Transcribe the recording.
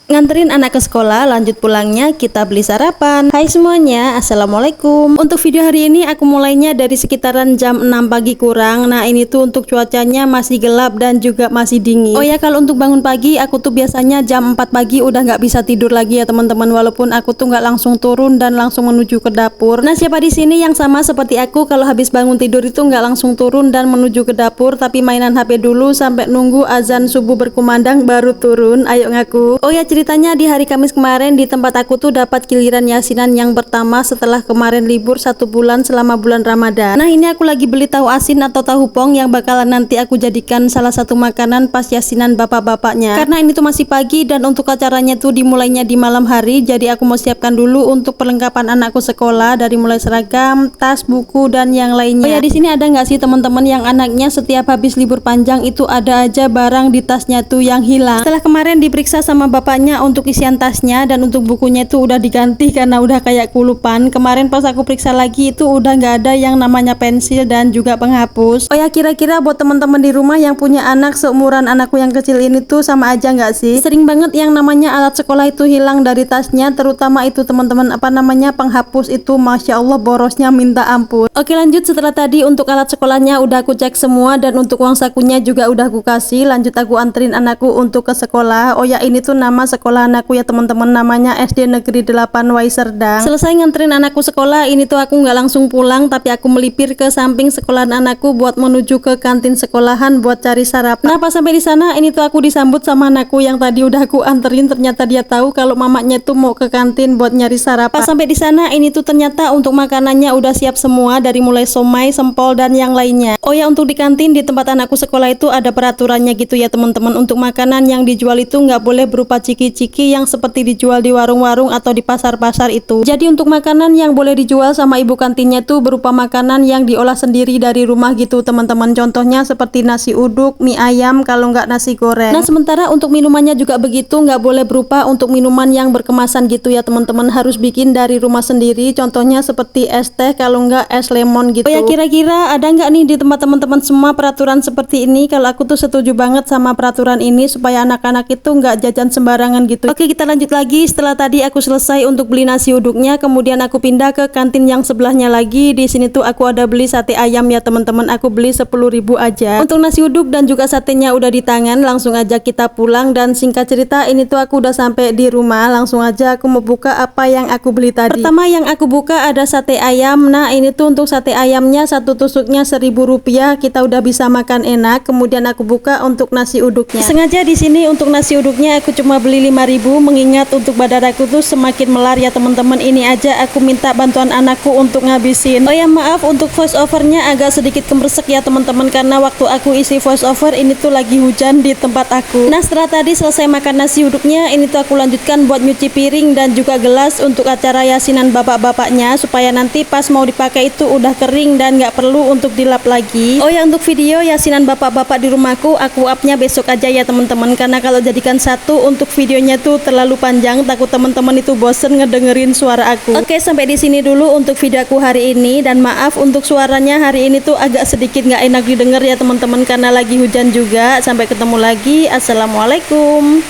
Nganterin anak ke sekolah, lanjut pulangnya kita beli sarapan. Hai semuanya, assalamualaikum. Untuk video hari ini aku mulainya dari sekitaran jam 6 pagi kurang. Nah ini tuh untuk cuacanya masih gelap dan juga masih dingin. Oh ya, kalau untuk bangun pagi aku tuh biasanya jam 4 pagi udah nggak bisa tidur lagi ya teman-teman. Walaupun aku tuh nggak langsung turun dan langsung menuju ke dapur. Nah siapa di sini yang sama seperti aku, kalau habis bangun tidur itu nggak langsung turun dan menuju ke dapur, tapi mainan HP dulu sampai nunggu azan subuh berkumandang baru turun? Ayo ngaku. Oh ya, ceritanya di hari Kamis kemarin di tempat aku tuh dapat giliran yasinan yang pertama setelah kemarin libur 1 bulan selama bulan Ramadan. Nah ini aku lagi beli tahu asin atau tahu pong yang bakalan nanti aku jadikan salah satu makanan pas yasinan bapak-bapaknya. Karena ini tuh masih pagi dan untuk acaranya tuh dimulainya di malam hari, jadi aku mau siapkan dulu untuk perlengkapan anakku sekolah dari mulai seragam, tas, buku dan yang lainnya. Oh ya, di sini ada nggak sih teman-teman yang anaknya setiap habis libur panjang itu ada aja barang di tasnya tuh yang hilang. Setelah kemarin diperiksa sama bapaknya untuk isian tasnya dan untuk bukunya itu udah diganti karena udah kayak kulupan. Kemarin pas aku periksa lagi itu udah nggak ada yang namanya pensil dan juga penghapus. Oh ya, kira-kira buat teman-teman di rumah yang punya anak seumuran anakku yang kecil ini tuh sama aja nggak sih? Sering banget yang namanya alat sekolah itu hilang dari tasnya, terutama itu teman-teman penghapus itu, masya Allah borosnya minta ampun. Oke lanjut, setelah tadi untuk alat sekolahnya udah aku cek semua dan untuk uang sakunya juga udah aku kasih. Lanjut aku anterin anakku untuk ke sekolah. Oh ya, ini tuh nama sekolah anakku ya teman-teman, namanya SD Negeri 8 Wai Serdang. Selesai nganterin anakku sekolah, ini tuh aku nggak langsung pulang tapi aku melipir ke samping sekolahan anakku buat menuju ke kantin sekolahan buat cari sarapan. Nah pas sampai di sana ini tuh aku disambut sama anakku yang tadi udah aku anterin. Ternyata dia tahu kalau mamanya tuh mau ke kantin buat nyari sarapan. Pas sampai di sana ini tuh ternyata untuk makanannya udah siap semua, dari mulai somai, sempol dan yang lainnya. Oh ya, untuk di kantin di tempat anakku sekolah itu ada peraturannya gitu ya teman-teman. Untuk makanan yang dijual itu nggak boleh berupa ciki-ciki yang seperti dijual di warung-warung atau di pasar-pasar itu. Jadi untuk makanan yang boleh dijual sama ibu kantinnya tuh berupa makanan yang diolah sendiri dari rumah gitu teman-teman. Contohnya seperti nasi uduk, mie ayam, kalau nggak nasi goreng. Nah sementara untuk minumannya juga begitu, nggak boleh berupa untuk minuman yang berkemasan gitu ya teman-teman. Harus bikin dari rumah sendiri. Contohnya seperti es teh, kalau nggak es lemon gitu. Oh ya, kira-kira ada nggak nih di tempat teman-teman semua peraturan seperti ini? Kalau aku tuh setuju banget sama peraturan ini supaya anak-anak itu nggak jajan sembarangan gitu. Oke, kita lanjut lagi. Setelah tadi aku selesai untuk beli nasi uduknya, kemudian aku pindah ke kantin yang sebelahnya lagi. Di sini tuh aku ada beli sate ayam ya teman-teman. Aku beli 10.000 aja. Untuk nasi uduk dan juga satenya udah di tangan, langsung aja kita pulang. Dan singkat cerita ini tuh aku udah sampai di rumah. Langsung aja aku mau buka apa yang aku beli tadi. Pertama yang aku buka ada sate ayam. Nah ini tuh untuk sate ayamnya satu tusuknya 1.000 rupiah. Kita udah bisa makan enak. Kemudian aku buka untuk nasi uduknya. Sengaja di sini untuk nasi uduknya aku cuma beli 5.000, mengingat untuk badan aku tuh semakin melar ya teman-teman. Ini aja aku minta bantuan anakku untuk ngabisin. Oh ya, maaf untuk voice overnya agak sedikit kemresek ya teman-teman, karena waktu aku isi voice over ini tuh lagi hujan di tempat aku. Nah setelah tadi selesai makan nasi uduknya, ini tuh aku lanjutkan buat nyuci piring dan juga gelas untuk acara yasinan bapak-bapaknya, supaya nanti pas mau dipakai itu udah kering dan nggak perlu untuk dilap lagi. Oh ya, untuk video yasinan bapak-bapak di rumahku aku upnya besok aja ya teman-teman, karena kalau jadikan satu untuk videonya tuh terlalu panjang, takut teman-teman itu bosen ngedengerin suara aku. Oke, sampai di sini dulu untuk videoku hari ini, dan maaf untuk suaranya hari ini tuh agak sedikit nggak enak didengar ya teman-teman karena lagi hujan juga. Sampai ketemu lagi, assalamualaikum.